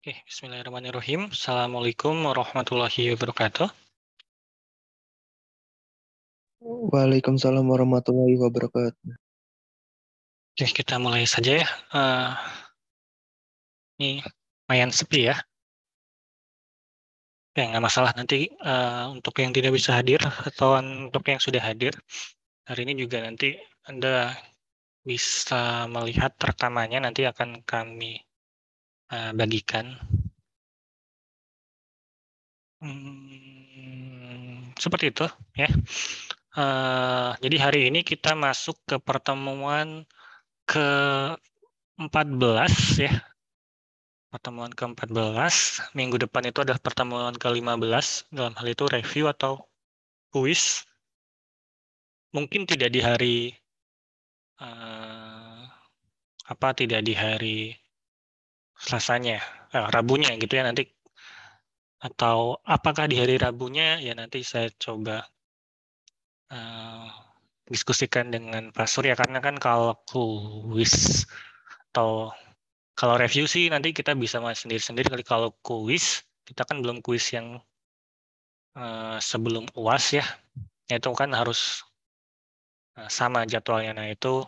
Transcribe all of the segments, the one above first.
Oke, bismillahirrahmanirrahim. Assalamualaikum warahmatullahi wabarakatuh. Waalaikumsalam warahmatullahi wabarakatuh. Oke, kita mulai saja ya. Ini lumayan sepi ya. Oke, nggak masalah nanti untuk yang tidak bisa hadir atau untuk yang sudah hadir. Hari ini juga nanti Anda bisa melihat rekamannya, nanti akan kami bagikan. Seperti itu ya. Jadi hari ini kita masuk ke pertemuan ke-14 ya. Pertemuan ke-14, minggu depan itu adalah pertemuan ke-15, dalam hal itu review atau kuis. Mungkin tidak di hari, tidak di hari Selasanya, Rabunya gitu ya nanti. Atau apakah di hari Rabunya, ya nanti saya coba diskusikan dengan Pak Surya, karena kan kalau kuis atau kalau review sih nanti kita bisa main sendiri-sendiri. Kalau kuis, kita kan belum kuis yang sebelum UAS ya, itu kan harus sama jadwalnya. Nah itu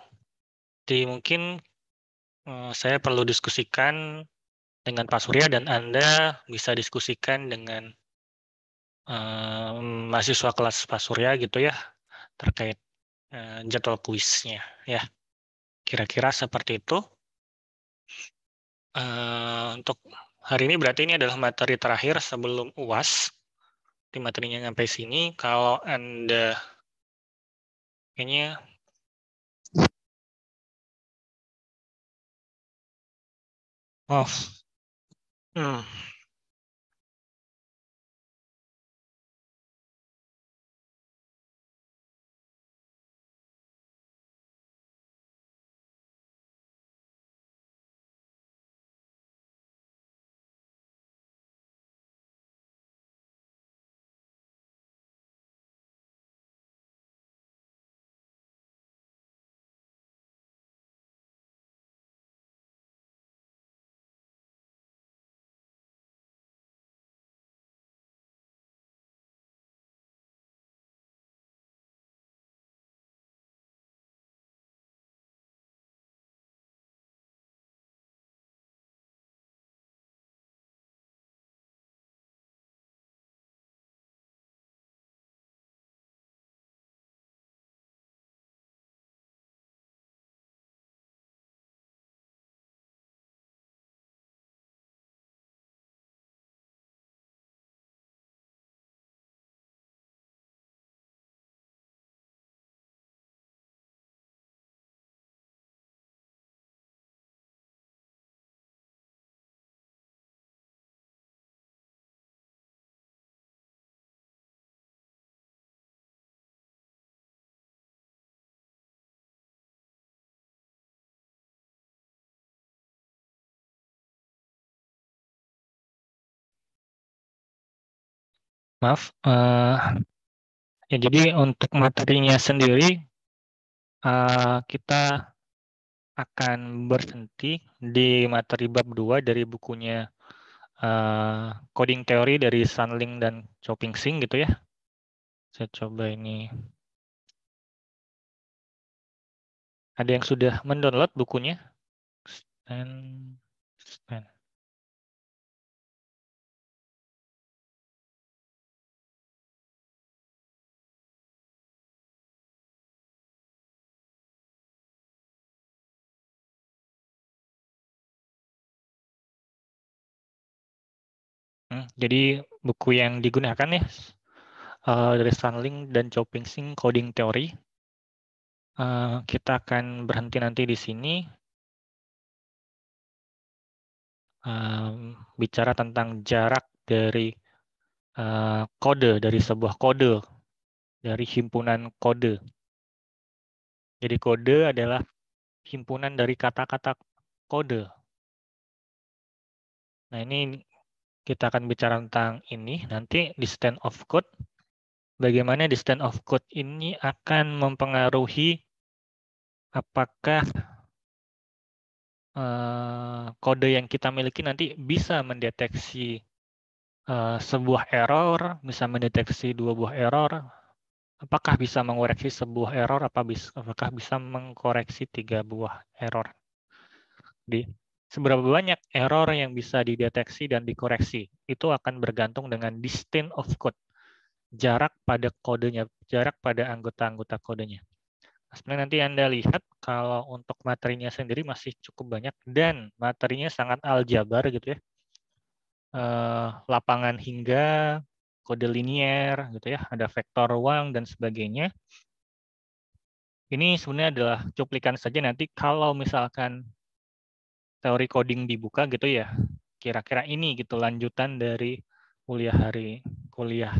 mungkin saya perlu diskusikan dengan Pak Surya, dan Anda bisa diskusikan dengan mahasiswa kelas Pak Surya gitu ya, terkait jadwal kuisnya ya. Kira-kira seperti itu. Untuk hari ini berarti ini adalah materi terakhir sebelum UAS. Di materinya sampai sini. Kalau Anda kayaknya maaf. Ya, jadi untuk materinya sendiri kita akan berhenti di materi bab 2 dari bukunya Coding Theory dari Sunling dan Chow-Ping-Sing gitu ya. Saya coba ini. Ada yang sudah mendownload bukunya? Stan. Jadi buku yang digunakan ya dari Sunling dan Chow-Ping-Sing Coding Theory. Kita akan berhenti nanti di sini bicara tentang jarak dari kode, dari sebuah kode, dari himpunan kode. Jadi kode adalah himpunan dari kata-kata kode. Nah, ini kita akan bicara tentang ini nanti di stand of code. Bagaimana di stand of code ini akan mempengaruhi apakah kode yang kita miliki nanti bisa mendeteksi sebuah error, bisa mendeteksi dua buah error, apakah bisa mengoreksi sebuah error, apakah bisa mengkoreksi 3 buah error. Jadi, seberapa banyak error yang bisa dideteksi dan dikoreksi, itu akan bergantung dengan distance of code, jarak pada kodenya, jarak pada anggota-anggota kodenya. Sebenarnya nanti Anda lihat kalau untuk materinya sendiri masih cukup banyak dan materinya sangat aljabar gitu ya. Lapangan hingga, kode linier gitu ya, ada vektor ruang dan sebagainya. Ini sebenarnya adalah cuplikan saja, nanti kalau misalkan teori coding dibuka gitu ya, kira-kira ini gitu lanjutan dari kuliah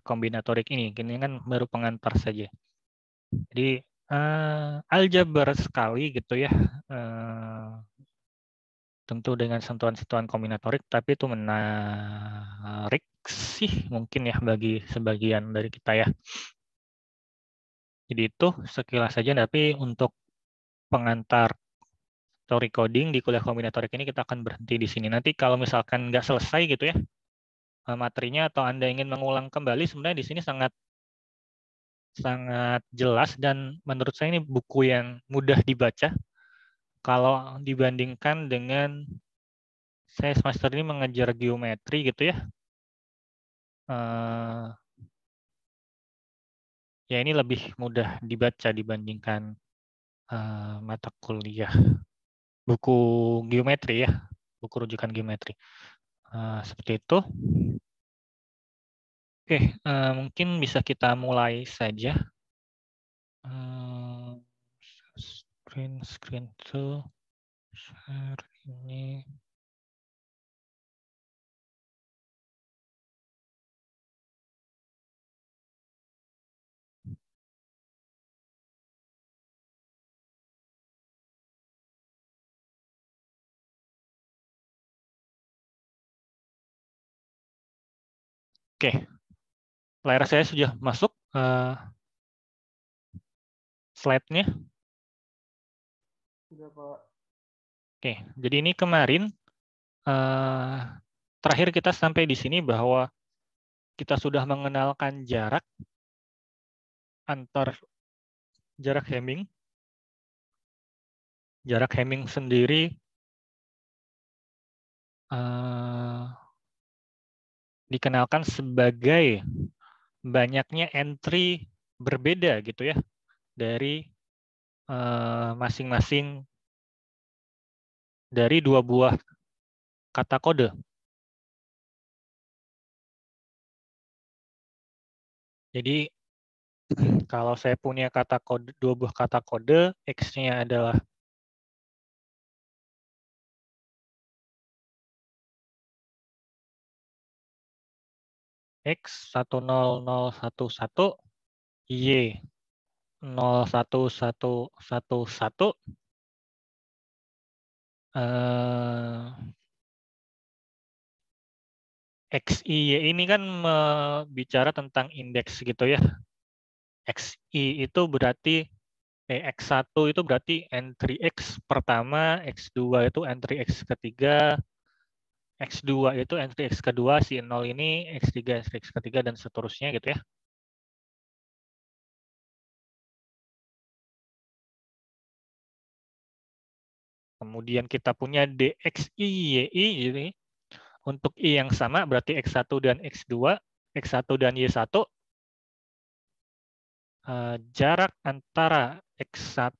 kombinatorik ini. Ini kan baru pengantar saja. Jadi aljabar sekali gitu ya. Tentu dengan sentuhan-sentuhan kombinatorik, tapi itu menarik sih mungkin ya bagi sebagian dari kita ya. Jadi itu sekilas saja, tapi untuk pengantar teori coding di kuliah kombinatorik ini kita akan berhenti di sini. Nanti kalau misalkan nggak selesai gitu ya materinya atau Anda ingin mengulang kembali, sebenarnya di sini sangat jelas dan menurut saya ini buku yang mudah dibaca kalau dibandingkan dengan saya semester ini mengajar geometri gitu ya. Ya ini lebih mudah dibaca dibandingkan mata kuliah buku geometri ya, buku rujukan geometri. Seperti itu. Oke, mungkin bisa kita mulai saja. Screen tuh share ini. Oke, layar saya sudah masuk slide-nya. Sudah, Pak. Oke, jadi ini kemarin terakhir kita sampai di sini bahwa kita sudah mengenalkan jarak antar jarak Hamming. Jarak Hamming sendiri dikenalkan sebagai banyaknya entry berbeda gitu ya dari masing-masing dari dua buah kata kode. Jadi kalau saya punya kata kode, dua buah kata kode, X-nya adalah X 10011, Y 01111. XI ini kan bicara tentang indeks gitu ya. XI itu berarti X1 itu berarti entry X pertama, X2 itu entry X ketiga, X2 itu entry X kedua, si 0 ini, X3 entry X ketiga, dan seterusnya gitu ya. Kemudian kita punya DXI, YI, jadi untuk I yang sama berarti X1 dan X2, X1 dan Y1, jarak antara X1,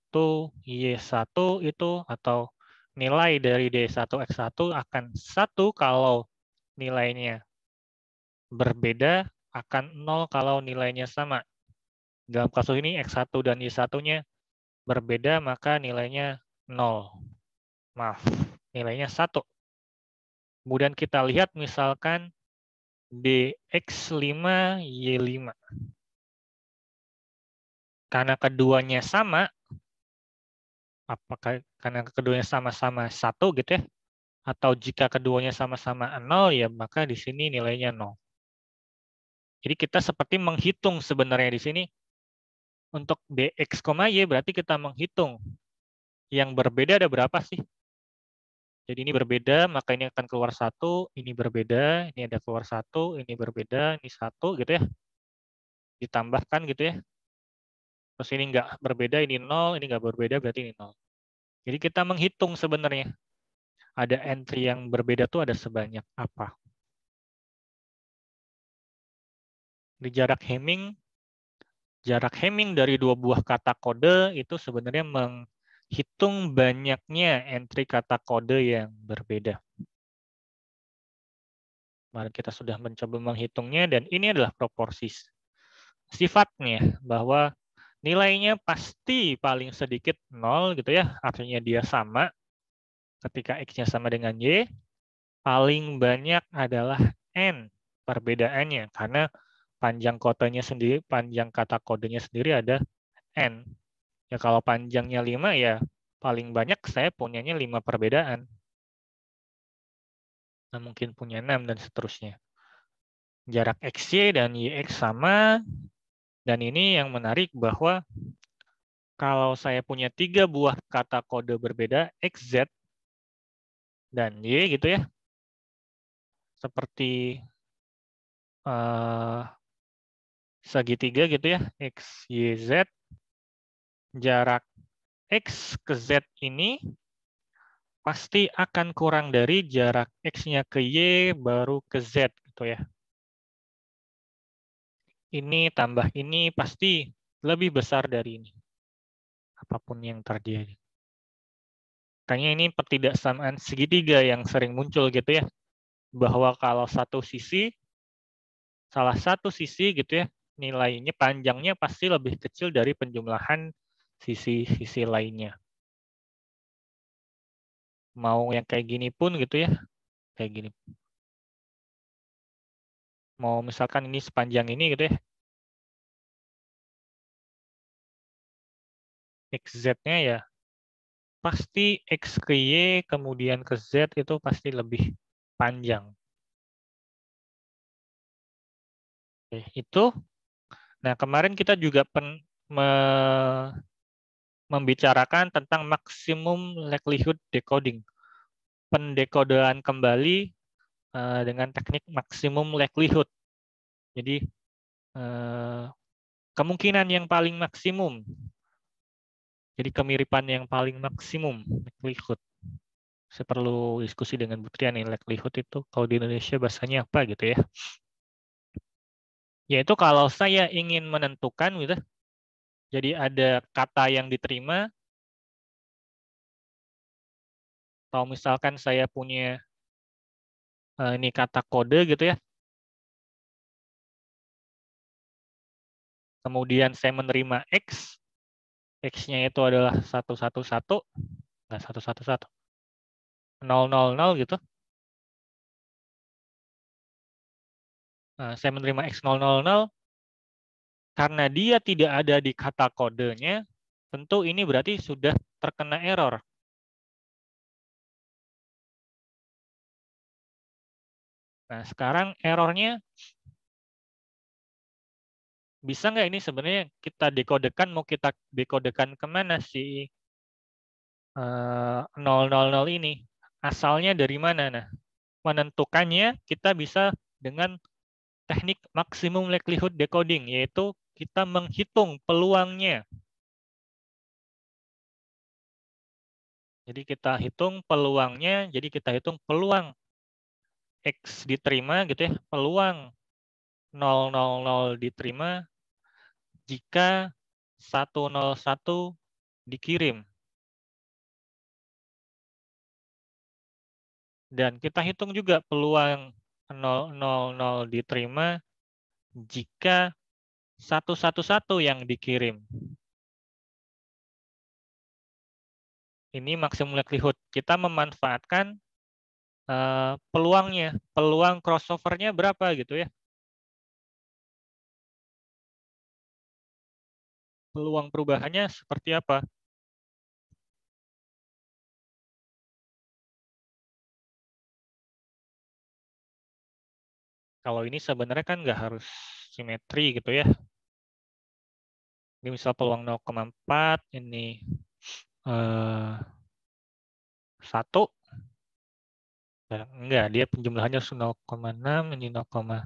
Y1 itu atau nilai dari D1, X1 akan 1 kalau nilainya berbeda, akan 0 kalau nilainya sama. Dalam kasus ini X1 dan Y1-nya berbeda, maka nilainya 0. Maaf, nilainya 1. Kemudian kita lihat misalkan DX5, Y5. Karena keduanya sama, apakah karena keduanya sama-sama 1 gitu ya, atau jika keduanya sama-sama 0, ya maka di sini nilainya 0. Jadi kita seperti menghitung sebenarnya di sini. Untuk DX, Y berarti kita menghitung yang berbeda ada berapa sih? Jadi ini berbeda, maka ini akan keluar 1, ini berbeda, ini ada keluar 1, ini berbeda, ini 1 gitu ya. Ditambahkan gitu ya. Terus ini nggak berbeda, ini 0, ini nggak berbeda, berarti ini 0. Jadi kita menghitung sebenarnya. Ada entry yang berbeda tuh ada sebanyak apa. Di jarak Hamming dari dua buah kata kode itu sebenarnya menghitung banyaknya entry kata kode yang berbeda. Kemarin kita sudah mencoba menghitungnya dan ini adalah proporsi sifatnya bahwa nilainya pasti paling sedikit 0 gitu ya, artinya dia sama ketika X-nya sama dengan Y, paling banyak adalah N perbedaannya karena panjang kata kodenya sendiri ada N. Ya kalau panjangnya 5 ya paling banyak saya punyanya 5 perbedaan. Nah, mungkin punya 6 dan seterusnya. Jarak XY dan YX sama. Dan ini yang menarik bahwa kalau saya punya 3 buah kata kode berbeda, XZ dan Y gitu ya, seperti segitiga gitu ya, X, Y, Z, jarak X ke Z ini pasti akan kurang dari jarak X-nya ke Y baru ke Z gitu ya. Ini tambah ini pasti lebih besar dari ini. Apapun yang terjadi. Makanya ini ketidaksamaan segitiga yang sering muncul gitu ya. Bahwa kalau salah satu sisi gitu ya, nilainya panjangnya pasti lebih kecil dari penjumlahan sisi-sisi lainnya. Mau yang kayak gini pun gitu ya, kayak gini. Mau misalkan ini sepanjang ini gitu ya, XZ-nya ya, pasti X ke Y kemudian ke Z itu pasti lebih panjang. Oke, itu. Nah, kemarin kita juga membicarakan tentang maksimum likelihood decoding. Pendekodean kembali dengan teknik maksimum likelihood. Jadi, kemungkinan yang paling maksimum. Jadi, kemiripan yang paling maksimum likelihood. Saya perlu diskusi dengan Bu Trian nih, likelihood itu kalau di Indonesia bahasanya apa gitu ya. Yaitu kalau saya ingin menentukan gitu, jadi ada kata yang diterima, atau misalkan saya punya ini kata kode gitu ya, kemudian saya menerima X, X-nya itu adalah 111, nggak 111, 000 gitu. Nah, saya menerima X000, karena dia tidak ada di kata kodenya, tentu ini berarti sudah terkena error. Nah, sekarang errornya bisa nggak ini sebenarnya kita dekodekan, mau kita dekodekan kemana si 000 ini? Asalnya dari mana? Nah, menentukannya kita bisa dengan teknik maksimum likelihood decoding, yaitu kita menghitung peluangnya. Jadi kita hitung peluangnya, jadi kita hitung peluang X diterima gitu ya, peluang 000 diterima jika 101 dikirim. Dan kita hitung juga peluang 000 diterima jika 111 yang dikirim. Ini maksimum likelihood. Kita memanfaatkan peluangnya, peluang crossover-nya berapa gitu ya. Peluang perubahannya seperti apa? Kalau ini sebenarnya kan nggak harus simetri gitu ya. Ini misal peluang 0,4, ini 1. Enggak, dia penjumlahannya 0,6, ini 0,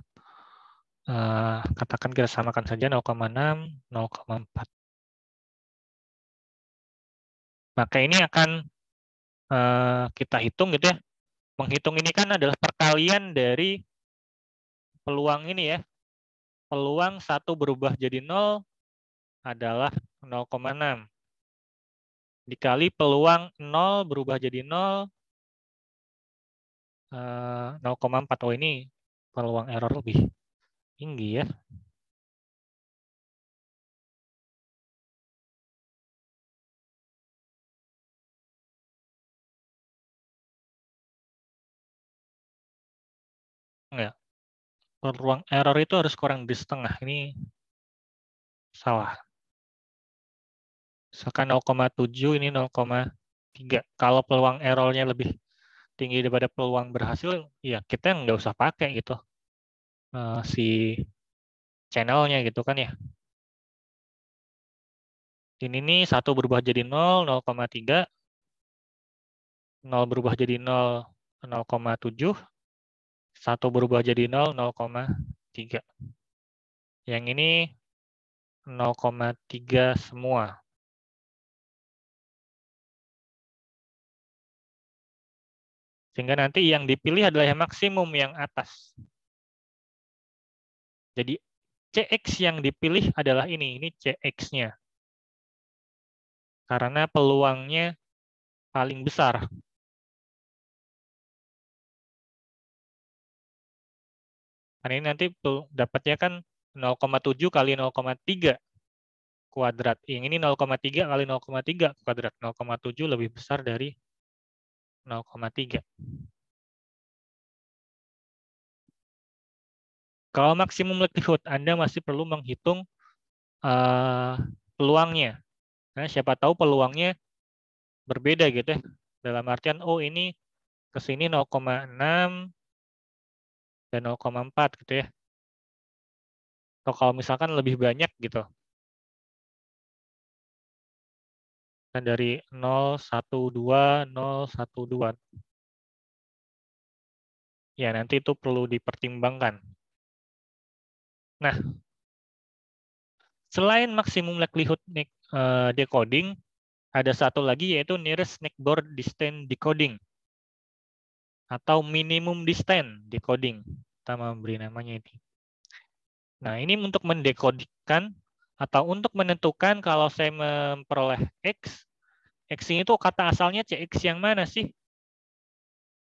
katakan kita samakan saja 0,6, 0,4. Maka ini akan kita hitung gitu ya. Menghitung ini kan adalah perkalian dari peluang ini ya. Peluang 1 berubah jadi 0 adalah 0,6. Dikali peluang 0 berubah jadi 0, 0,4. Oh, ini peluang error lebih tinggi ya. Enggak. Peluang error itu harus kurang dari setengah. Ini salah. Misalkan 0,7, ini 0,3. Kalau peluang errornya lebih tinggi daripada peluang berhasil, ya kita nggak usah pakai gitu si channelnya gitu kan ya. Ini nih 1 berubah jadi 0, 0,3. 0 berubah jadi 0, 0,7. 1 berubah jadi 0, 0,3. Yang ini 0,3 semua. Sehingga nanti yang dipilih adalah yang maksimum, yang atas. Jadi CX yang dipilih adalah ini CX-nya. Karena peluangnya paling besar. Karena ini nanti dapatnya kan 0,7 kali 0,3 kuadrat. Yang ini 0,3 kali 0,3 kuadrat. 0,7 lebih besar dari 0,3. Kalau maksimum likelihood, Anda masih perlu menghitung peluangnya. Nah, siapa tahu peluangnya berbeda gitu ya. Dalam artian, oh ini ke sini 0,6 dan 0,4 gitu ya. Atau kalau misalkan lebih banyak gitu. Dan dari 0,12, 0,12. Ya, nanti itu perlu dipertimbangkan. Nah, selain maksimum likelihood decoding, ada satu lagi yaitu nearest neckboard distance decoding atau minimum distance decoding. Kita memberi namanya ini. Nah, ini untuk mendekodkan atau untuk menentukan kalau saya memperoleh X, X ini tuh kata asalnya CX yang mana sih?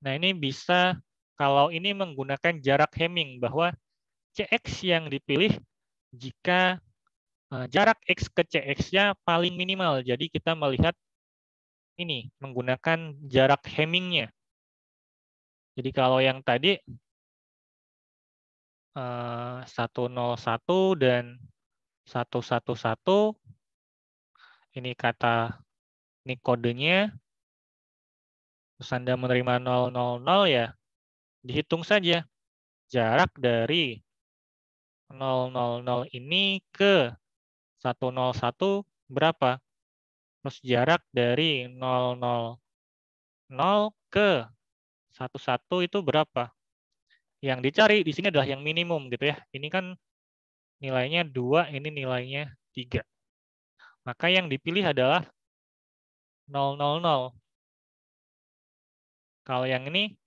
Nah, ini bisa kalau ini menggunakan jarak Hamming bahwa CX yang dipilih jika jarak X ke CX-nya paling minimal. Jadi kita melihat ini menggunakan jarak Hamming-nya. Jadi kalau yang tadi 101 dan 111 ini kata ini kodenya, terus Anda menerima 000 ya dihitung saja jarak dari 000 ini ke 101 berapa. Terus jarak dari 000 ke 11 itu berapa. Yang dicari di sini adalah yang minimum gitu ya. Ini kan nilainya 2, ini nilainya 3. Maka yang dipilih adalah 000. Kalau yang ini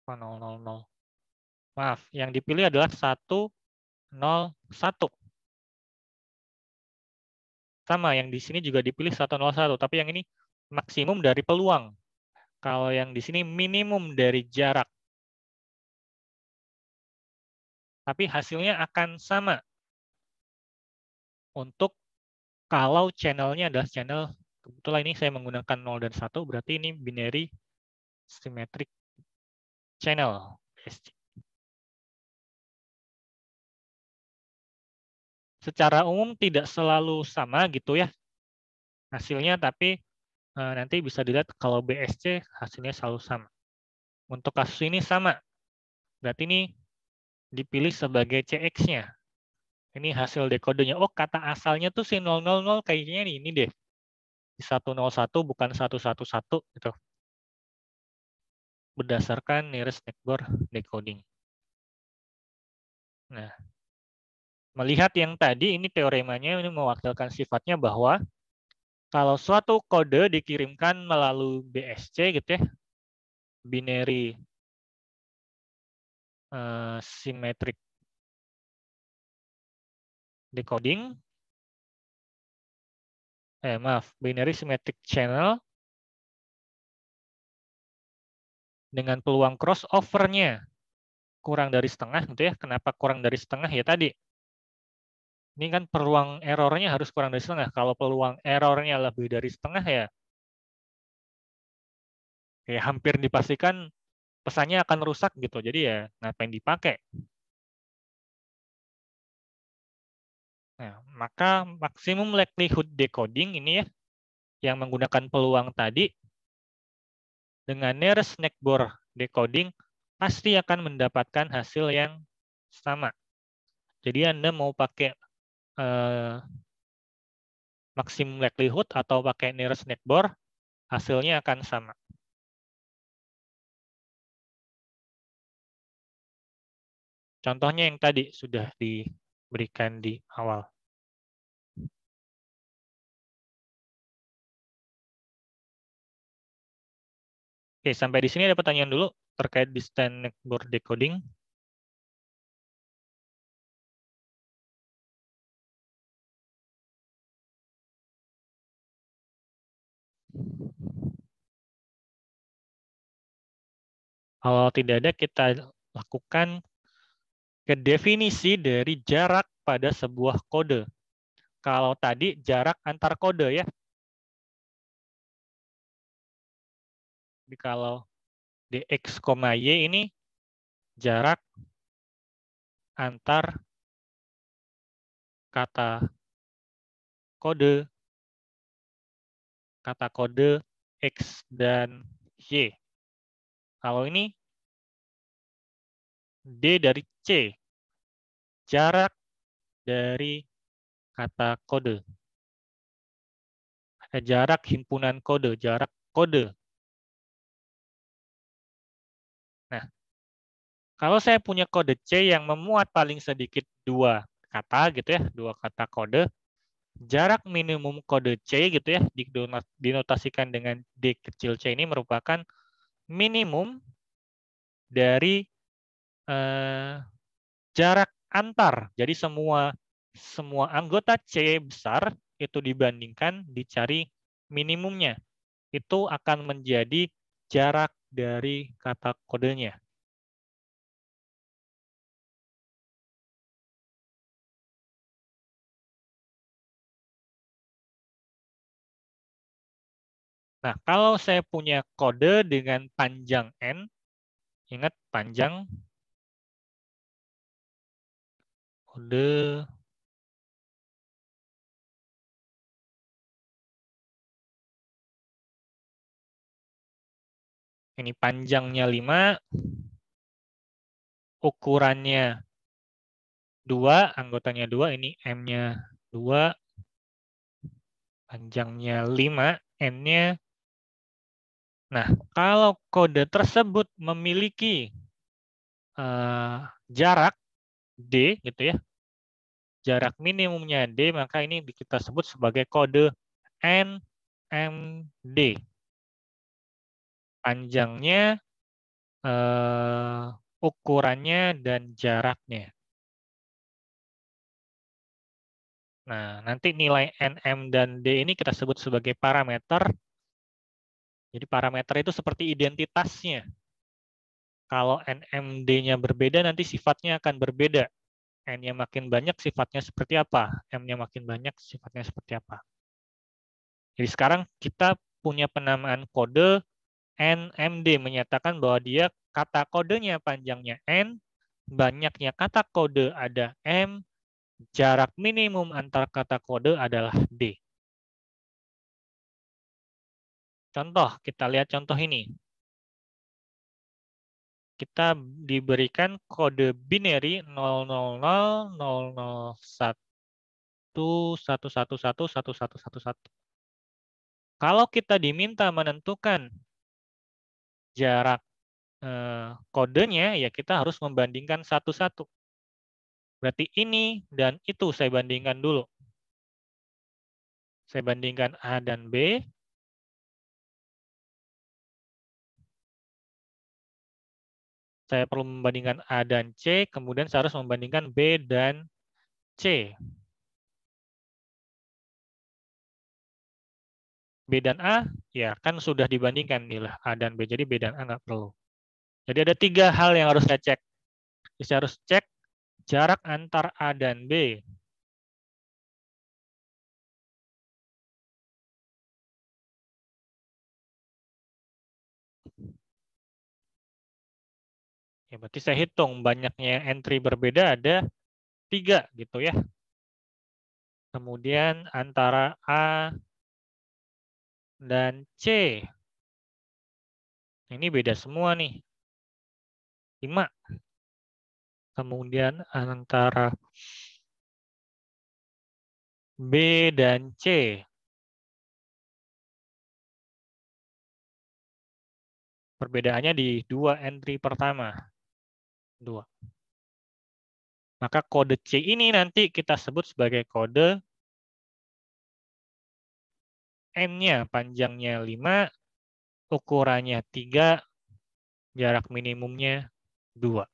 000. Maaf, yang dipilih adalah 101. Sama, yang di sini juga dipilih 101, tapi yang ini maksimum dari peluang. Kalau yang di sini minimum dari jarak. Tapi hasilnya akan sama. Untuk kalau channelnya adalah channel, kebetulan ini saya menggunakan 0 dan 1, berarti ini binary symmetric channel. Secara umum tidak selalu sama gitu ya hasilnya, tapi nanti bisa dilihat kalau BSC hasilnya selalu sama. Untuk kasus ini sama, berarti ini dipilih sebagai CX-nya. Ini hasil dekodenya. Oh, kata asalnya tuh si 000 kayaknya ini deh. 101 bukan 111 gitu. berdasarkan nearest neighbor decoding. Nah, melihat yang tadi, ini teoremanya ini mewakilkan sifatnya bahwa kalau suatu kode dikirimkan melalui BSC gitu ya, binary symmetric decoding, binary symmetric channel dengan peluang crossover-nya kurang dari setengah gitu ya. Kenapa kurang dari setengah ya tadi? Ini kan peluang errornya harus kurang dari setengah. Kalau peluang errornya lebih dari setengah ya hampir dipastikan pesannya akan rusak gitu. Jadi ya ngapain dipakai? Nah, maka maksimum likelihood decoding ini ya, yang menggunakan peluang tadi, dengan nearest neighbor decoding, pasti akan mendapatkan hasil yang sama. Jadi Anda mau pakai maksimum likelihood atau pakai nearest neighbor, hasilnya akan sama. Contohnya yang tadi sudah diberikan di awal. Oke, sampai di sini ada pertanyaan dulu terkait distant neighbor decoding. Kalau tidak ada, kita lakukan ke definisi dari jarak pada sebuah kode. Kalau tadi jarak antar kode ya. Jadi kalau dx, y ini jarak antar kata kode x dan y. Kalau ini d dari c, jarak dari kata kode. Jarak himpunan kode, jarak kode. Nah, kalau saya punya kode C yang memuat paling sedikit 2 kata gitu ya, 2 kata kode, jarak minimum kode C gitu ya, dinotasikan dengan D kecil C ini merupakan minimum dari jarak antar. Jadi semua anggota C besar itu dibandingkan dicari minimumnya. Itu akan menjadi jarak dari kata kodenya. Nah, kalau saya punya kode dengan panjang N, ingat panjang kode ini panjangnya 5, ukurannya 2, anggotanya 2, ini M-nya 2, panjangnya 5, N-nya. Nah, kalau kode tersebut memiliki jarak D gitu ya, jarak minimumnya D, maka ini kita sebut sebagai kode NMD. Panjangnya, ukurannya, dan jaraknya. Nah, nanti nilai NM dan D ini kita sebut sebagai parameter. Jadi parameter itu seperti identitasnya. Kalau NMD-nya berbeda, nanti sifatnya akan berbeda. N-nya makin banyak, sifatnya seperti apa? M-nya makin banyak, sifatnya seperti apa? Jadi sekarang kita punya penamaan kode NMD, menyatakan bahwa dia kata kodenya panjangnya N, banyaknya kata kode ada M, jarak minimum antar kata kode adalah D. Contoh, kita lihat contoh ini. Kita diberikan kode binary 0000011111111. Kalau kita diminta menentukan jarak kodenya, ya kita harus membandingkan satu-satu. Berarti ini dan itu saya bandingkan dulu. Saya bandingkan A dan B. Saya perlu membandingkan A dan C, kemudian saya harus membandingkan B dan C. B dan A, ya kan sudah dibandingkan nih A dan B, jadi B dan A nggak perlu. Jadi ada 3 hal yang harus saya cek. Saya harus cek jarak antar A dan B. Ya, berarti saya hitung banyaknya entry berbeda ada 3 gitu ya. Kemudian antara A dan C. Ini beda semua nih. 5. Kemudian antara B dan C. Perbedaannya di 2 entry pertama. 2. Maka kode C ini nanti kita sebut sebagai kode N-nya, panjangnya 5, ukurannya 3, jarak minimumnya 2.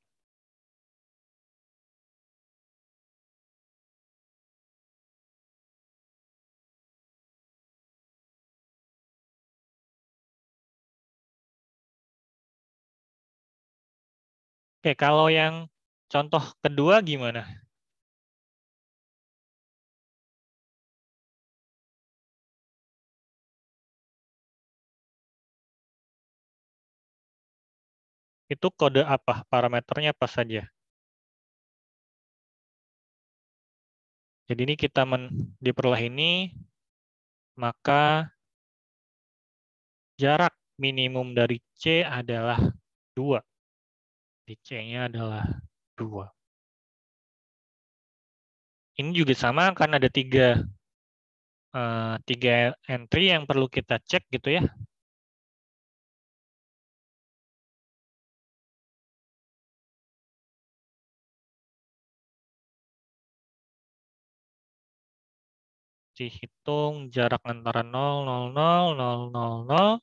Oke, kalau yang contoh kedua gimana? Itu kode apa? Parameternya apa saja? Jadi ini kita diperoleh ini, maka jarak minimum dari C adalah 2. Di C-nya adalah 2. Ini juga sama kan ada 3 entry yang perlu kita cek gitu ya. Dihitung jarak antara 0, 0, 0, 0, 0, 0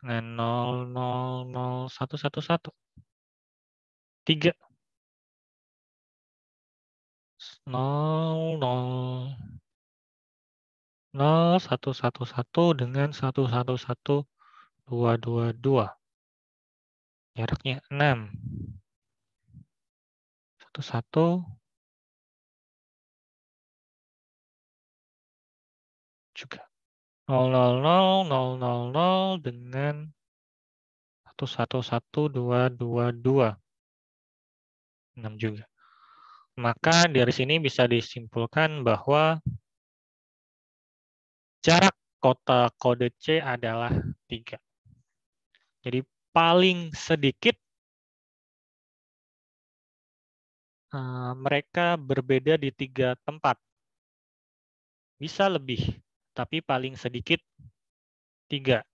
dengan 0, 0, 0, 1, 1, 1. 3. 0, 0, 0, 1, 1, 1 dengan 1, 1, 1, 2, 2, 2. Jaraknya 6. 1, 1. Juga. 0, 0, 0, 0, 0, 0 dengan 1, 1, 1, 2, 2, 2. 6 juga. Maka dari sini bisa disimpulkan bahwa jarak kode C adalah 3. Jadi paling sedikit mereka berbeda di 3 tempat. Bisa lebih, tapi paling sedikit 3.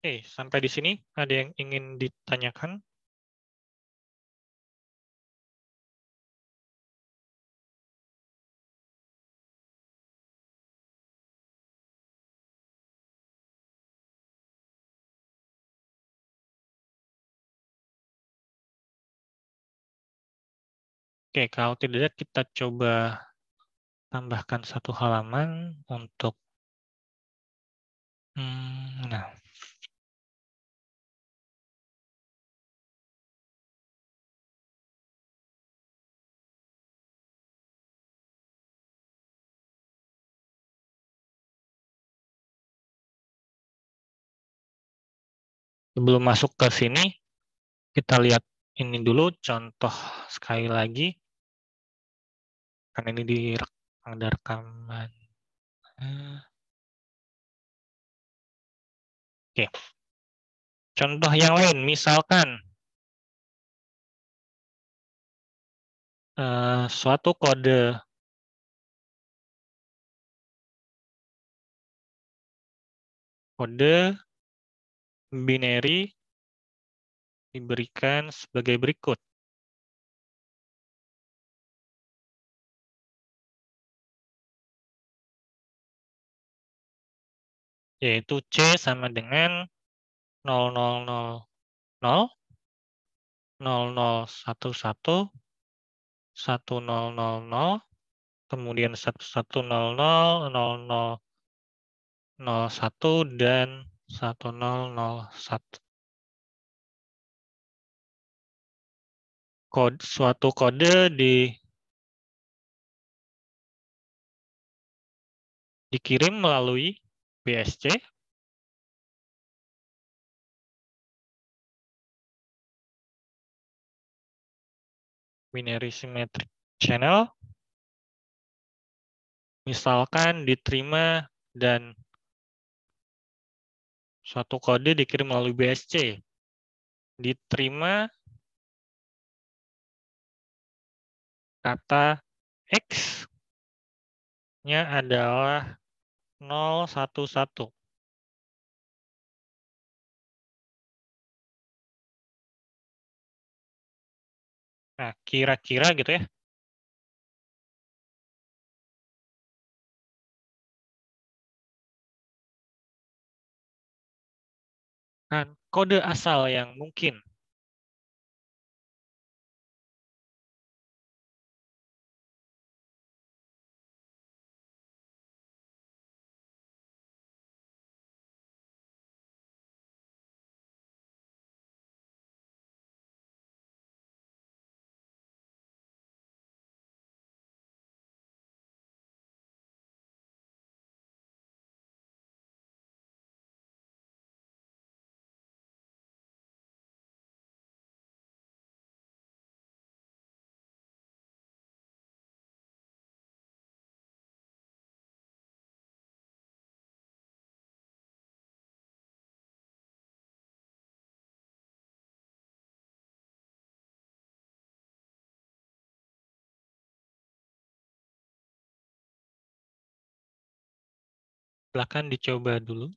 Sampai di sini ada yang ingin ditanyakan? Oke, kalau tidak kita coba tambahkan 1 halaman untuk nah. Sebelum masuk ke sini, kita lihat ini dulu contoh sekali lagi. Karena ini ada rekaman. Oke. Contoh yang lain, misalkan suatu kode binary diberikan sebagai berikut. Yaitu C sama dengan 0000, 0011, 1000, kemudian 1100, 0001, dan 1001. Suatu kode dikirim melalui BSC, binary symmetric channel, misalkan diterima dan suatu kode dikirim melalui BSC, diterima kata X-nya adalah 011. Nah, kira-kira gitu ya. Kan kode asal yang mungkin silakan dicoba dulu.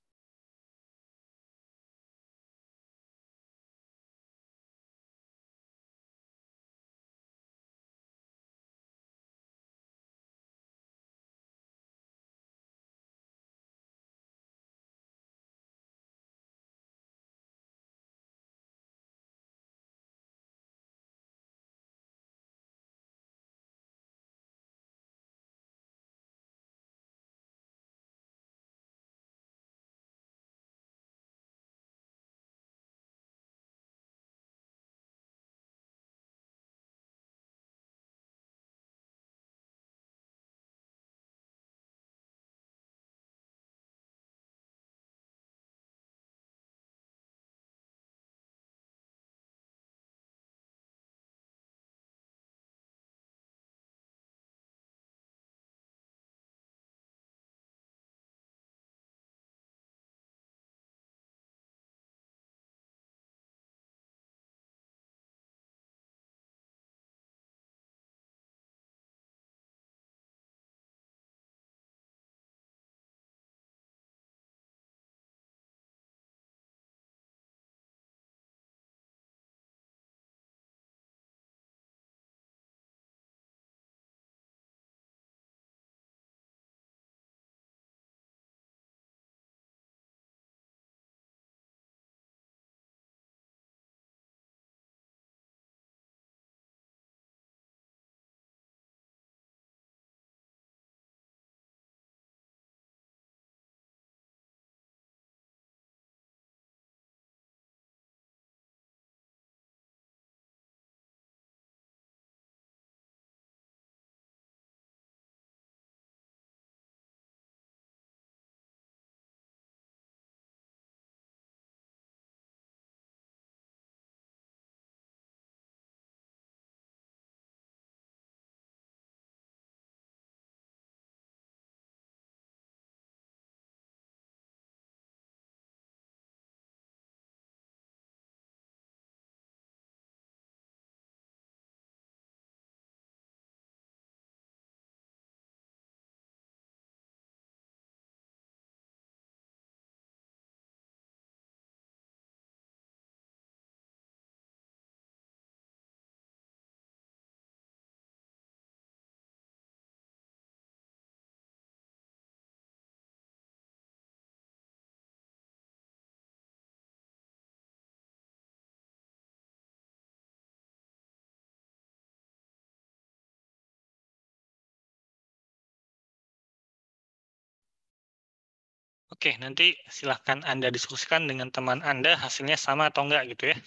Oke, nanti silahkan Anda diskusikan dengan teman Anda hasilnya sama atau enggak gitu ya.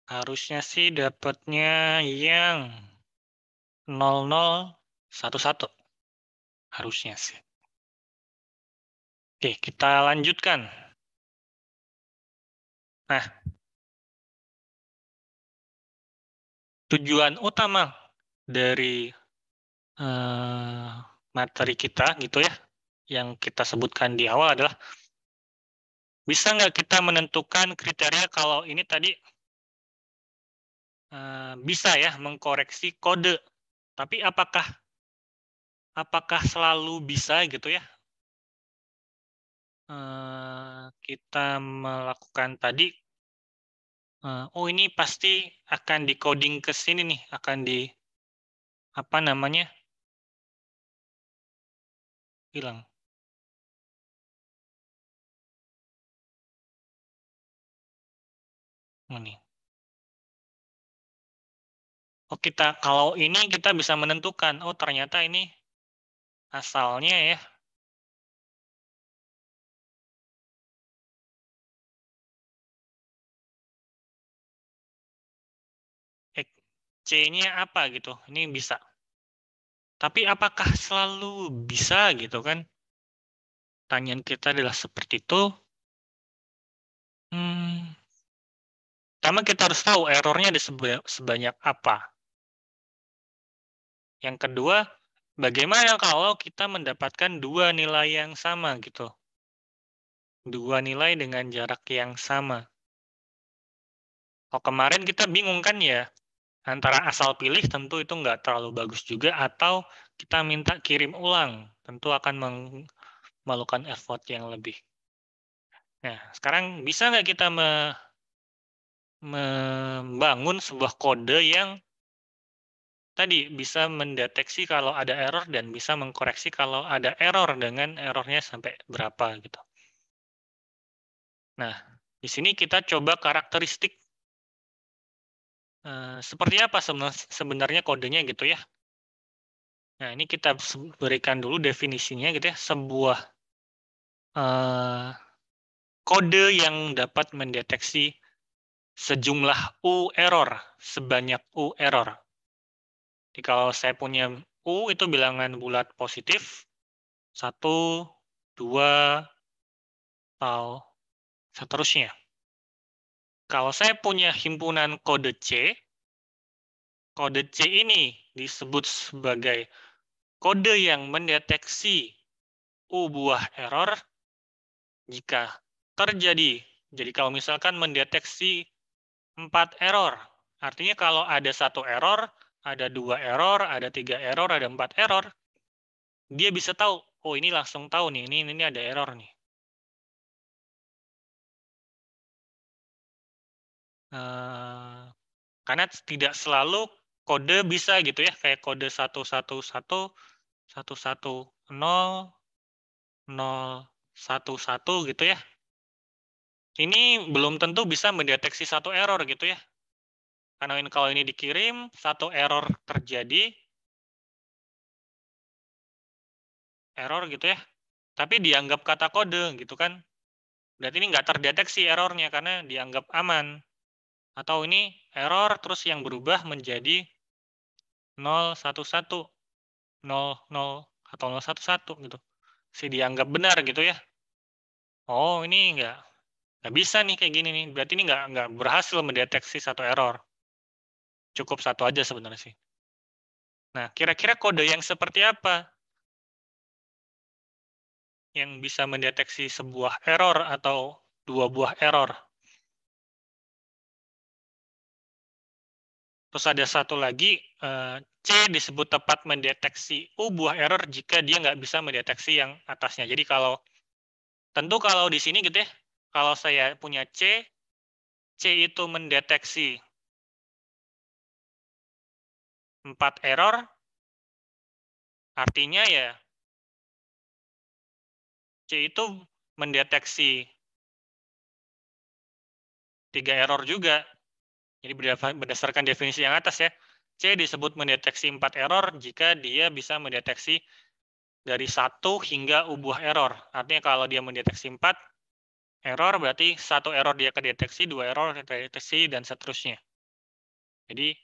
Harusnya sih dapatnya yang 0011. Harusnya sih. Oke, kita lanjutkan. Nah, tujuan utama dari materi kita gitu ya, yang kita sebutkan di awal adalah bisa nggak kita menentukan kriteria kalau ini tadi bisa ya mengkoreksi kode, tapi apakah selalu bisa gitu ya? Kita melakukan tadi, oh ini pasti akan di-coding ke sini nih, akan di apa namanya? Hilang. Ini. Oh kalau ini kita bisa menentukan, oh ternyata ini asalnya ya. C-nya apa gitu, ini bisa. Tapi apakah selalu bisa gitu kan? Pertanyaan kita adalah seperti itu. Pertama kita harus tahu errornya ada sebanyak apa. Yang kedua, bagaimana kalau kita mendapatkan dua nilai yang sama gitu? Dua nilai dengan jarak yang sama. Oh, kemarin kita bingung kan ya, antara asal pilih tentu itu nggak terlalu bagus juga, atau kita minta kirim ulang, tentu akan memalukan effort yang lebih. Nah, sekarang bisa nggak kita membangun sebuah kode yang tadi bisa mendeteksi kalau ada error dan bisa mengkoreksi kalau ada error dengan errornya sampai berapa gitu. Nah, di sini kita coba karakteristik seperti apa sebenarnya kodenya gitu ya. Nah, ini kita berikan dulu definisinya gitu ya, sebuah kode yang dapat mendeteksi sejumlah U error, sebanyak U error. Jadi kalau saya punya U itu bilangan bulat positif, 1, 2, atau seterusnya. Kalau saya punya himpunan kode C ini disebut sebagai kode yang mendeteksi U buah error jika terjadi. Jadi kalau misalkan mendeteksi 4 error, artinya kalau ada 1 error, ada 2 error, ada 3 error, ada 4 error, dia bisa tahu, oh ini langsung tahu nih, ini ada error nih. Karena tidak selalu kode bisa gitu ya, kayak kode 111, 110, 011 gitu ya. Ini belum tentu bisa mendeteksi satu error gitu ya. Karena kalau ini dikirim, satu error terjadi, error gitu ya, tapi dianggap kata kode gitu kan. Berarti ini nggak terdeteksi errornya karena dianggap aman. Atau ini error terus yang berubah menjadi 011, 00 atau 011 gitu. Dianggap benar gitu ya. Oh ini nggak bisa nih kayak gini nih. Berarti ini nggak berhasil mendeteksi satu error. Cukup satu aja sebenarnya sih. Nah, kira-kira kode yang seperti apa yang bisa mendeteksi sebuah error atau dua buah error? Terus ada satu lagi, C disebut tepat mendeteksi U buah error jika dia nggak bisa mendeteksi yang atasnya. Jadi tentu kalau di sini gitu ya, kalau saya punya C itu mendeteksi 4 error, artinya ya C itu mendeteksi 3 error juga. Jadi berdasarkan definisi yang atas ya, C disebut mendeteksi 4 error jika dia bisa mendeteksi dari 1 hingga U buah error. Artinya kalau dia mendeteksi 4 error, berarti 1 error dia kedeteksi, 2 error kedeteksi, dan seterusnya. Jadi,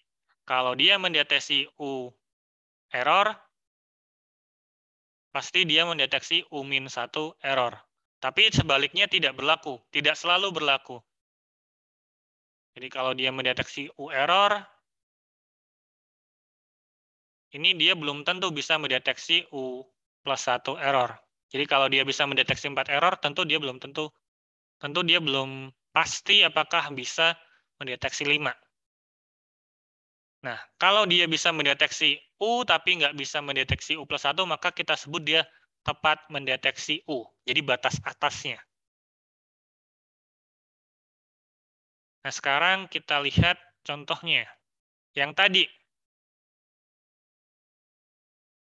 kalau dia mendeteksi U error, pasti dia mendeteksi U-1 error. Tapi sebaliknya tidak berlaku, tidak selalu berlaku. Jadi kalau dia mendeteksi U error, ini dia belum tentu bisa mendeteksi U+1 error. Jadi kalau dia bisa mendeteksi 4 error, tentu dia belum pasti apakah bisa mendeteksi 5. Nah, kalau dia bisa mendeteksi U tapi nggak bisa mendeteksi U+1, maka kita sebut dia tepat mendeteksi U. Jadi batas atasnya. Nah, sekarang kita lihat contohnya. Yang tadi.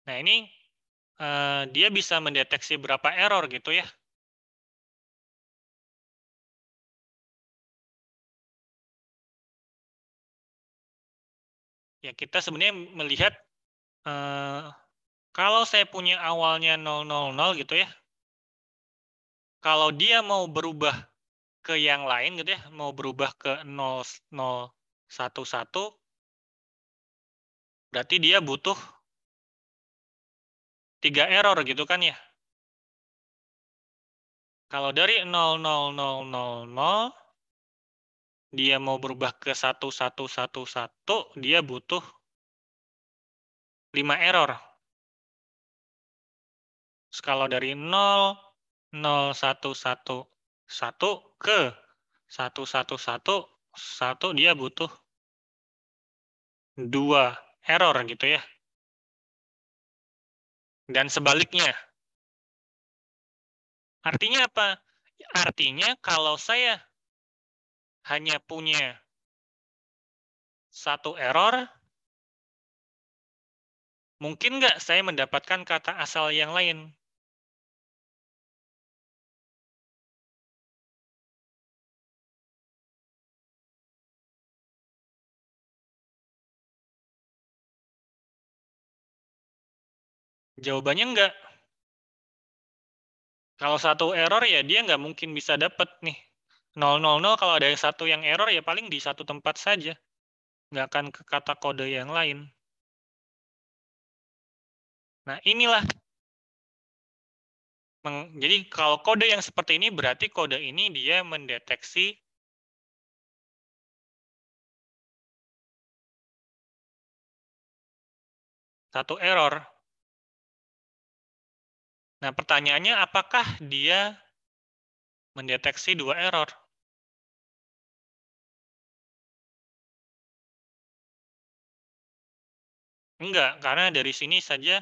Nah, ini dia bisa mendeteksi berapa error gitu ya. Ya, kita sebenarnya melihat kalau saya punya awalnya 000 gitu ya. Kalau dia mau berubah ke yang lain gitu ya, mau berubah ke 0011, berarti dia butuh 3 error gitu kan ya. Kalau dari 00000 dia mau berubah ke 1111, dia butuh 5 error. Terus kalau dari 00111 ke 1111 dia butuh 2 error gitu ya. Dan sebaliknya. Artinya apa? Artinya kalau saya hanya punya 1 error, mungkin nggak saya mendapatkan kata asal yang lain? Jawabannya enggak. Kalau 1 error ya dia nggak mungkin bisa dapat nih. 000 kalau ada 1 yang error ya paling di 1 tempat saja. Nggak akan ke kata kode yang lain. Nah, inilah. Jadi kalau kode yang seperti ini berarti kode ini dia mendeteksi satu error. Nah, pertanyaannya apakah dia mendeteksi 2 error? Enggak, karena dari sini saja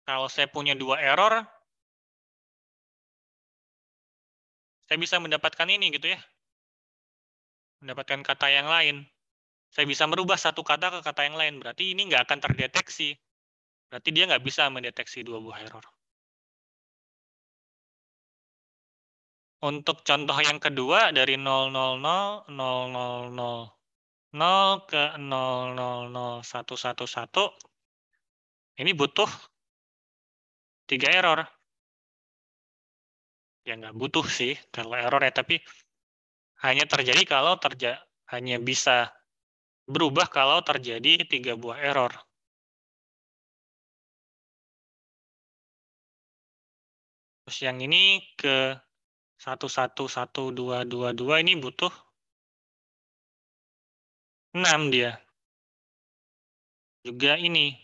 kalau saya punya 2 error, saya bisa mendapatkan ini gitu ya. Mendapatkan kata yang lain. Saya bisa merubah satu kata ke kata yang lain. Berarti ini nggak akan terdeteksi. Berarti dia nggak bisa mendeteksi 2 buah error. Untuk contoh yang kedua, dari 000 ke 000111, ini butuh 3 error. Ya nggak butuh sih kalau error ya, tapi hanya terjadi kalau hanya bisa berubah kalau terjadi 3 buah error. Terus yang ini ke 111222 ini butuh 6 dia. Juga ini.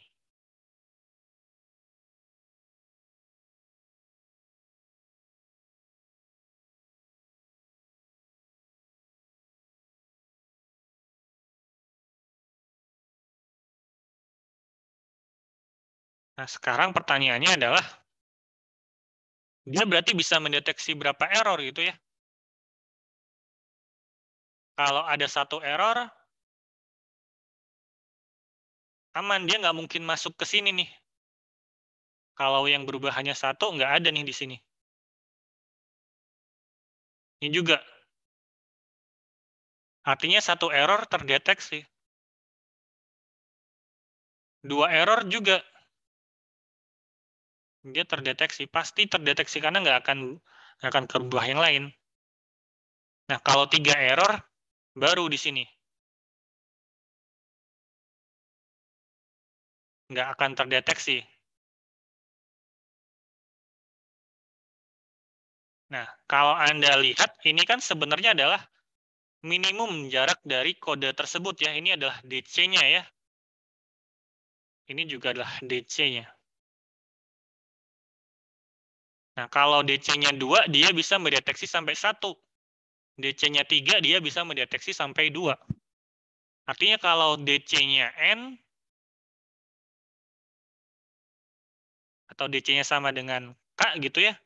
Nah, sekarang pertanyaannya adalah, dia berarti bisa mendeteksi berapa error gitu ya? Kalau ada 1 error, aman, dia nggak mungkin masuk ke sini nih. Kalau yang berubah hanya 1, nggak ada nih di sini. Ini juga. Artinya 1 error terdeteksi. 2 error juga dia terdeteksi, pasti terdeteksi karena nggak akan ke buah yang lain. Nah, kalau 3 error, baru di sini. Nggak akan terdeteksi. Nah, kalau Anda lihat, ini kan sebenarnya adalah minimum jarak dari kode tersebut ya. Ini adalah DC-nya ya. Ini juga adalah DC-nya. Nah, kalau DC-nya 2, dia bisa mendeteksi sampai 1. DC-nya 3, dia bisa mendeteksi sampai 2. Artinya kalau DC-nya N, atau DC-nya sama dengan K gitu ya,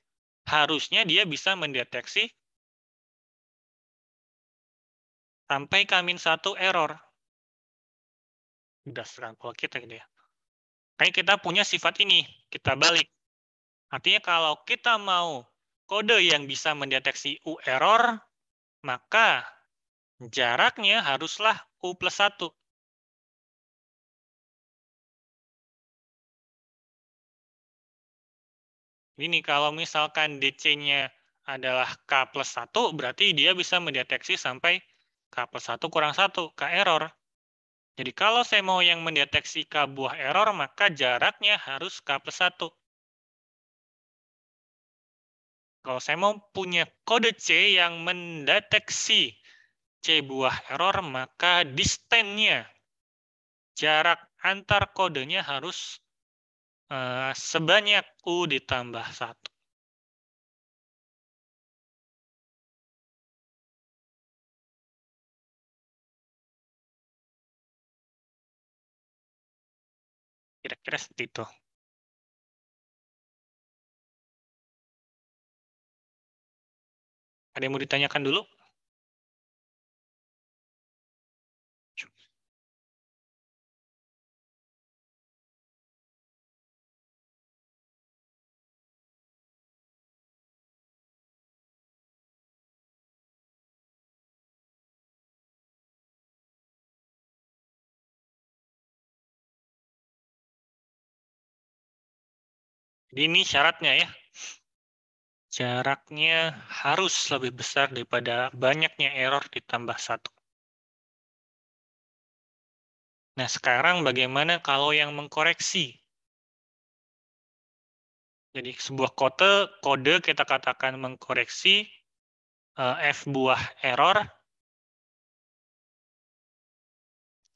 harusnya dia bisa mendeteksi sampai K-1 error. Berdasarkan pola kita gitu ya. Kayak kita punya sifat ini, kita balik. Artinya kalau kita mau kode yang bisa mendeteksi U error, maka jaraknya haruslah U plus 1. Ini kalau misalkan DC-nya adalah K plus 1, berarti dia bisa mendeteksi sampai K plus 1 kurang 1, K error. Jadi kalau saya mau yang mendeteksi K buah error, maka jaraknya harus K plus 1. Kalau saya mau punya kode C yang mendeteksi C buah error, maka distance-nya, jarak antar kodenya harus sebanyak U ditambah 1. Kira-kira seperti itu. Ada yang mau ditanyakan dulu? Jadi ini syaratnya ya. Jaraknya harus lebih besar daripada banyaknya error ditambah 1. Nah, sekarang bagaimana kalau yang mengkoreksi? Jadi sebuah kode kita katakan mengkoreksi F buah error.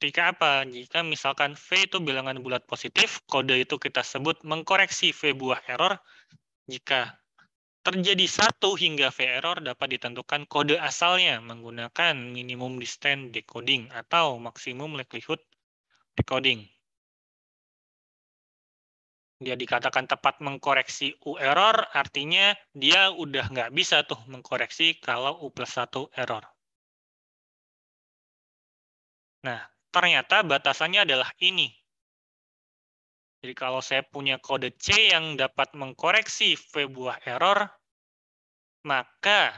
Jika apa? Jika misalkan V itu bilangan bulat positif, kode itu kita sebut mengkoreksi V buah error. Jika terjadi 1 hingga V error, dapat ditentukan kode asalnya menggunakan minimum distance decoding atau maksimum likelihood decoding. Dia dikatakan tepat mengkoreksi U error, artinya dia udah nggak bisa tuh mengkoreksi kalau U plus 1 error. Nah, ternyata batasannya adalah ini. Jadi kalau saya punya kode C yang dapat mengkoreksi V buah error, maka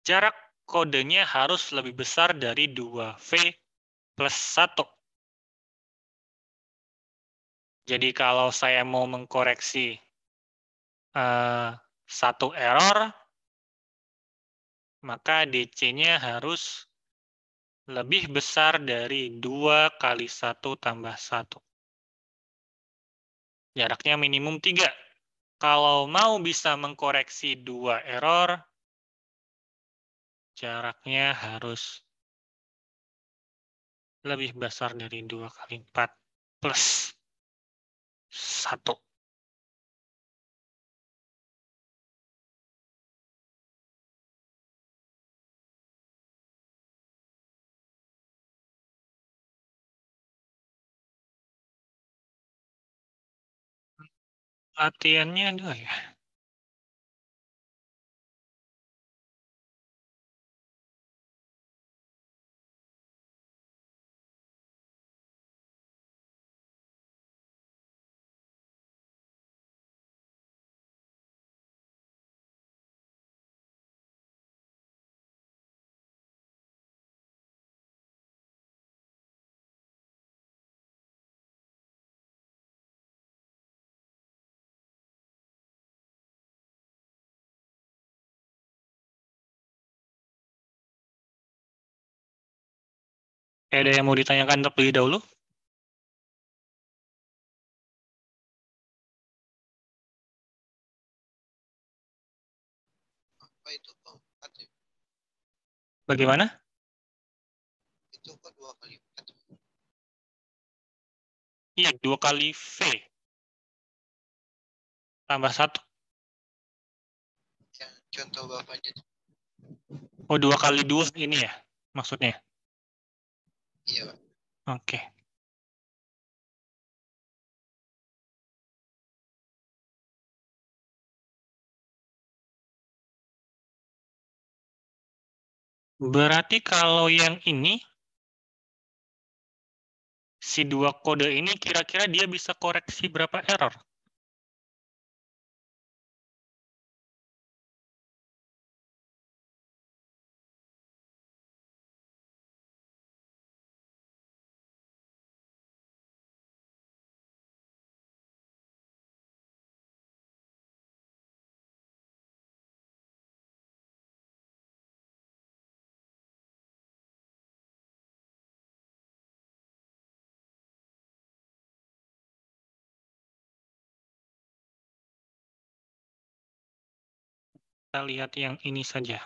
jarak kodenya harus lebih besar dari 2V plus 1. Jadi kalau saya mau mengkoreksi satu error, maka DC-nya harus lebih besar dari 2 kali 1 tambah 1. Jaraknya minimum 3. Kalau mau bisa mengkoreksi 2 error, jaraknya harus lebih besar dari 2 kali 4 plus 1. Latihannya dua ya. Ada yang mau ditanyakan terlebih dahulu? Apa itu kok 4 ya? Bagaimana? Itu kok 2 kali 4? Iya, 2 kali V tambah 1. Yang contoh bapaknya. Oh, 2 kali 2 ini ya maksudnya? Iya, Pak. Oke. Berarti kalau yang ini, si 2 kode ini kira-kira dia bisa koreksi berapa error? Kita lihat yang ini saja.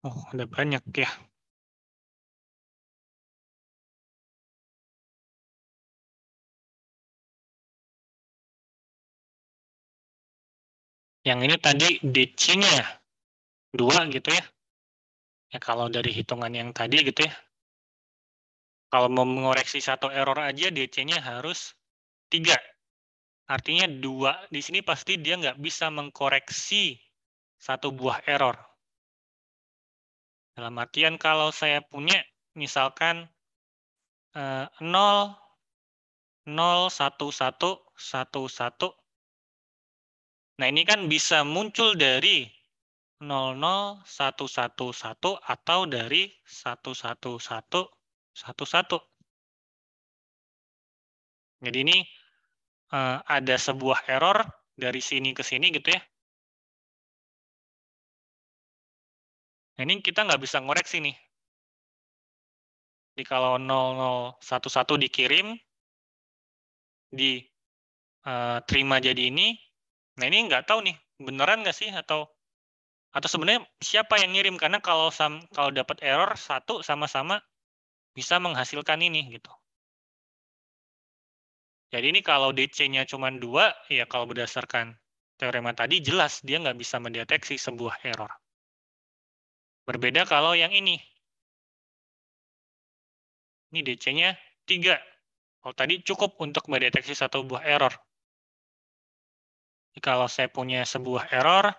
Oh, ada banyak ya. Yang ini tadi DC-nya 2 gitu ya. Ya kalau dari hitungan yang tadi gitu ya. Kalau mau mengoreksi satu error aja DC-nya harus 3. Artinya 2 di sini pasti dia nggak bisa mengkoreksi satu buah error. Dalam artian kalau saya punya misalkan 0, 0, 1, 1, 1, 1. Nah ini kan bisa muncul dari 0, 0, 1, 1, 1 atau dari 1, 1, 1, 1, 1. Jadi ini ada sebuah error dari sini ke sini gitu ya. Nah, ini kita nggak bisa ngoreksi nih. Jadi kalau 0011 dikirim, diterima jadi ini, nah ini nggak tahu nih, beneran nggak sih atau sebenarnya siapa yang ngirim? Karena kalau dapat error satu sama-sama bisa menghasilkan ini gitu. Jadi ini kalau DC-nya cuma 2, ya kalau berdasarkan teorema tadi jelas dia nggak bisa mendeteksi sebuah error. Berbeda kalau yang ini. Ini DC-nya 3. Kalau tadi cukup untuk mendeteksi satu buah error. Jadi kalau saya punya sebuah error,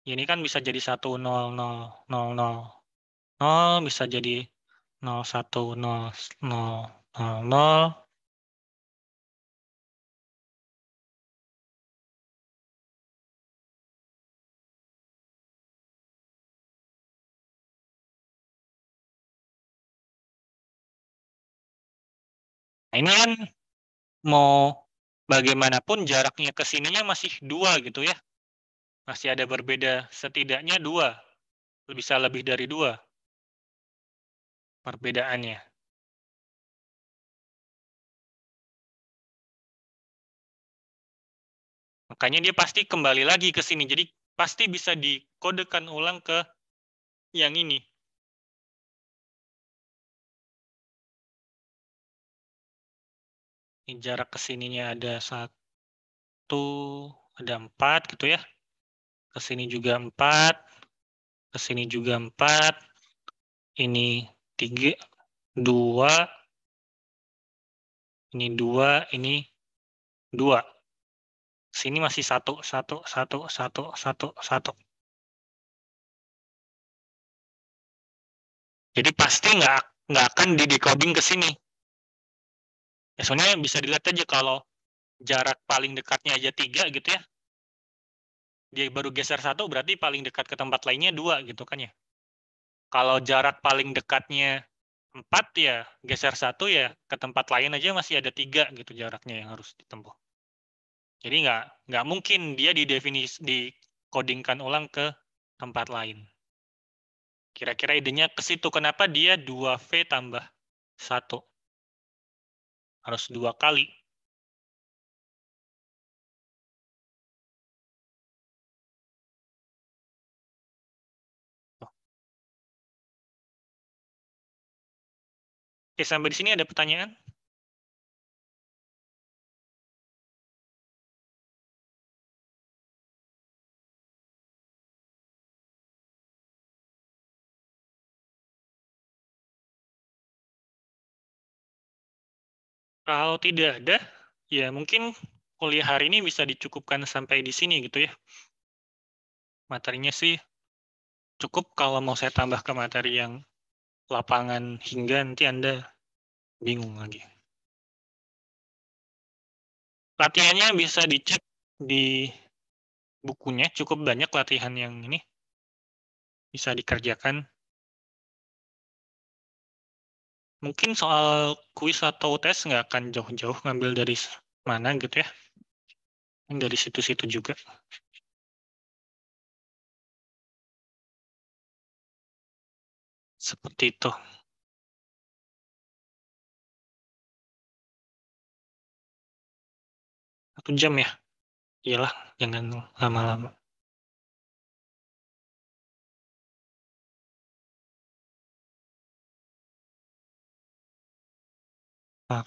ini kan bisa jadi 1, 0, 0, 0, 0, 0, bisa jadi 0, 1, 0, 0, 0, 0. Nah, ini kan mau bagaimanapun jaraknya ke sininya masih 2 gitu ya. Masih ada berbeda setidaknya 2. Bisa lebih dari 2 perbedaannya. Makanya dia pasti kembali lagi ke sini. Jadi pasti bisa dikodekan ulang ke yang ini. Ini jarak ke sininya ada 1, ada 4 gitu ya. Ke sini juga 4, ke sini juga 4. Ini 3, 2, ini 2, ini 2. Sini masih 1, 1, 1, 1, 1, 1. Jadi pasti nggak akan di-decoding ke sini. Ya, soalnya bisa dilihat aja kalau jarak paling dekatnya aja 3 gitu ya. Dia baru geser 1 berarti paling dekat ke tempat lainnya 2 gitu kan ya. Kalau jarak paling dekatnya 4 ya geser 1 ya ke tempat lain aja masih ada 3 gitu jaraknya yang harus ditempuh. Jadi nggak mungkin dia dikodingkan ulang ke tempat lain. Kira-kira idenya ke situ. Kenapa dia 2V tambah 1? Harus 2 kali. Oke, sampai di sini ada pertanyaan? Kalau tidak ada, ya mungkin kuliah hari ini bisa dicukupkan sampai di sini gitu ya. Materinya sih cukup. Kalau mau saya tambah ke materi yang lapangan hingga nanti Anda bingung lagi. Latihannya bisa dicek di bukunya, cukup banyak latihan yang ini bisa dikerjakan. Mungkin soal kuis atau tes nggak akan jauh-jauh ngambil dari mana gitu ya. Dari situ-situ juga. Seperti itu. 1 jam ya? Iyalah, jangan lama-lama. Nah,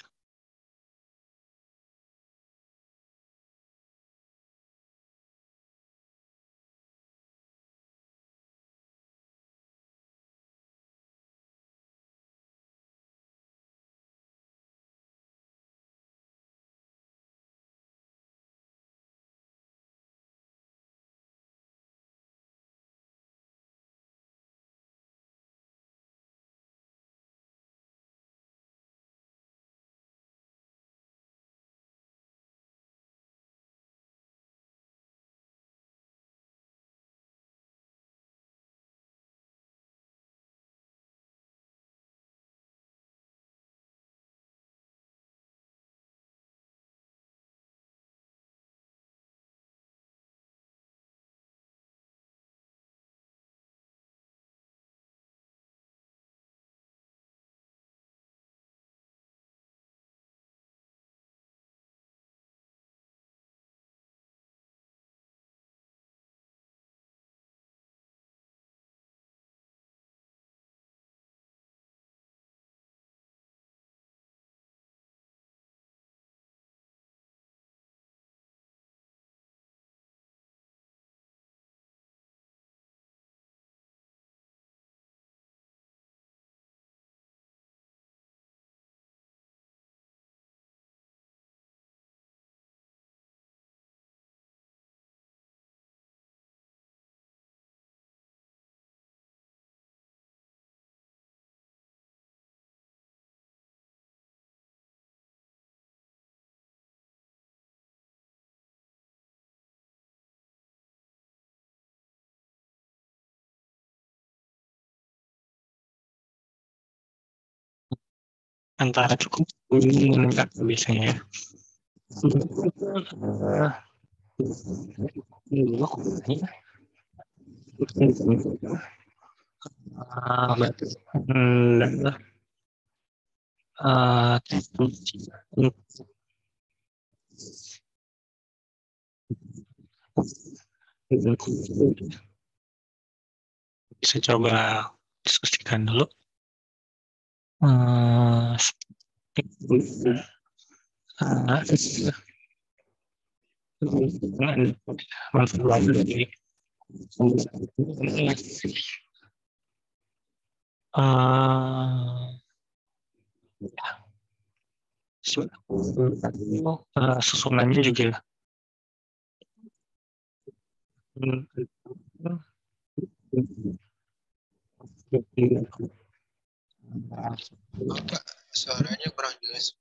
antara cukup meningkat biasanya ya. Bisa coba diskusikan dulu. Susunannya juga Pak, suaranya kurang jelas.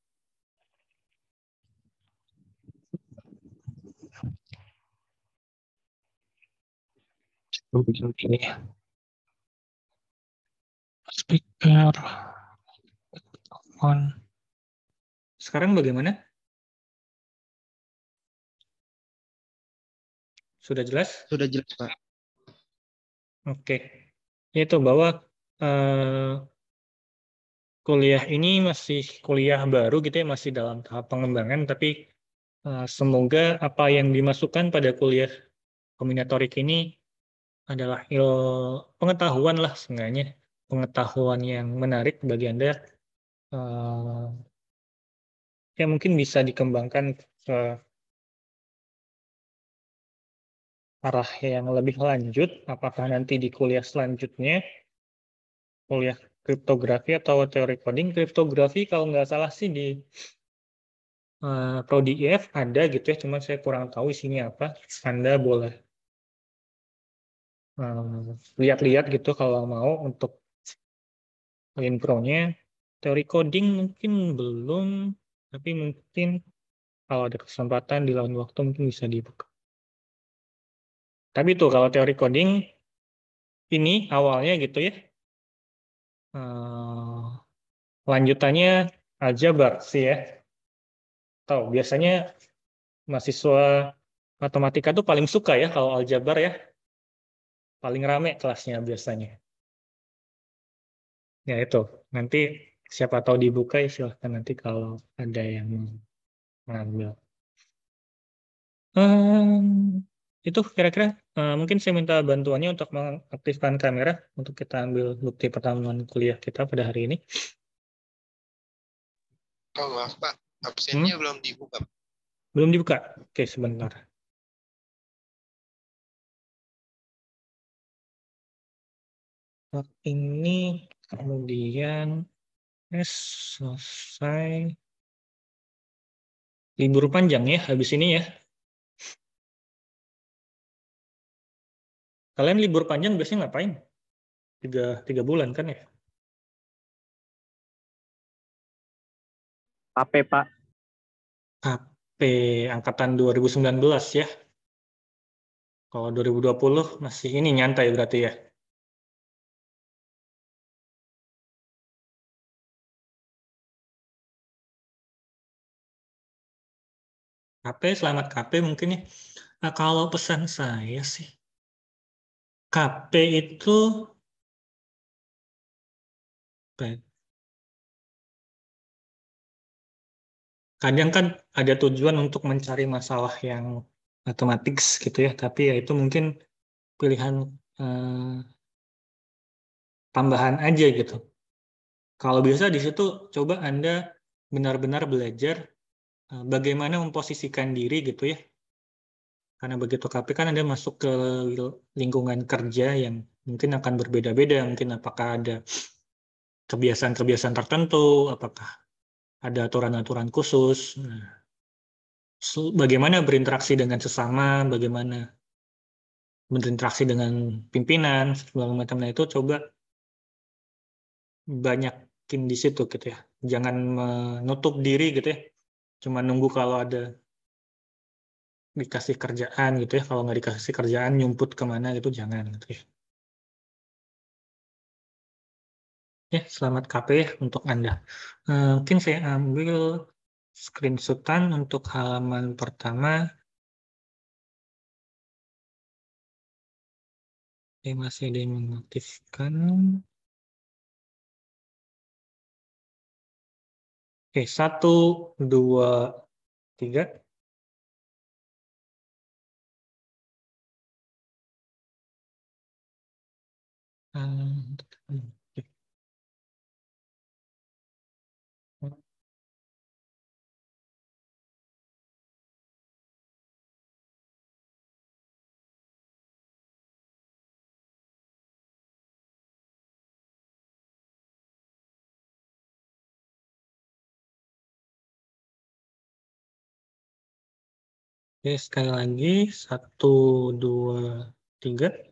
speaker. On. Sekarang bagaimana? Sudah jelas? Sudah jelas, Pak. Oke. Itu bahwa kuliah ini masih kuliah baru gitu ya, masih dalam tahap pengembangan, tapi semoga apa yang dimasukkan pada kuliah kombinatorik ini adalah pengetahuan lah sebenarnya, pengetahuan yang menarik bagi Anda, eh, yang mungkin bisa dikembangkan ke arah yang lebih lanjut, apakah nanti di kuliah selanjutnya, kuliah kriptografi atau teori coding. Kriptografi kalau nggak salah sih di Prodi IF ada gitu ya, cuma saya kurang tahu isinya apa. Anda boleh lihat-lihat gitu kalau mau untuk intronya. Teori coding mungkin belum, tapi mungkin kalau ada kesempatan di lain waktu mungkin bisa dibuka. Tapi tuh kalau teori coding ini awalnya gitu ya, lanjutannya aljabar sih ya. Tahu biasanya mahasiswa matematika tuh paling suka ya kalau aljabar ya, paling rame kelasnya biasanya. Ya itu, nanti siapa tahu dibuka ya silahkan nanti kalau ada yang mau ngambil. Ehm, itu kira-kira mungkin saya minta bantuannya untuk mengaktifkan kamera untuk kita ambil bukti pertemuan kuliah kita pada hari ini. Oh, maaf, Pak. Hmm? Absennya belum dibuka. Belum dibuka? Oke, sebentar. Ini kemudian selesai libur panjang ya habis ini ya. Kalian libur panjang biasanya ngapain? Tiga bulan kan ya? HP, Pak. HP angkatan 2019 ya. Kalau 2020 masih ini nyantai berarti ya. KP, selamat KP mungkin ya. Nah, kalau pesan saya sih, KP itu kadang kan ada tujuan untuk mencari masalah yang matematik gitu ya, tapi ya itu mungkin pilihan tambahan aja gitu. Kalau bisa di situ coba Anda benar-benar belajar bagaimana memposisikan diri gitu ya. Karena begitu KP kan Anda masuk ke lingkungan kerja yang mungkin akan berbeda-beda. Mungkin apakah ada kebiasaan-kebiasaan tertentu, apakah ada aturan-aturan khusus. Nah, bagaimana berinteraksi dengan sesama, bagaimana berinteraksi dengan pimpinan, segala macam. Nah, itu coba banyakin di situ gitu ya. Jangan menutup diri gitu ya. Cuma nunggu kalau ada dikasih kerjaan gitu ya. Kalau nggak dikasih kerjaan nyumput kemana gitu jangan gitu ya. Ya, selamat KP ya untuk Anda. Mungkin saya ambil screenshotan untuk halaman pertama. Masih ada yang mengaktifkan. Oke, 1, 2, 3. Oke, sekali lagi 1, 2, 3.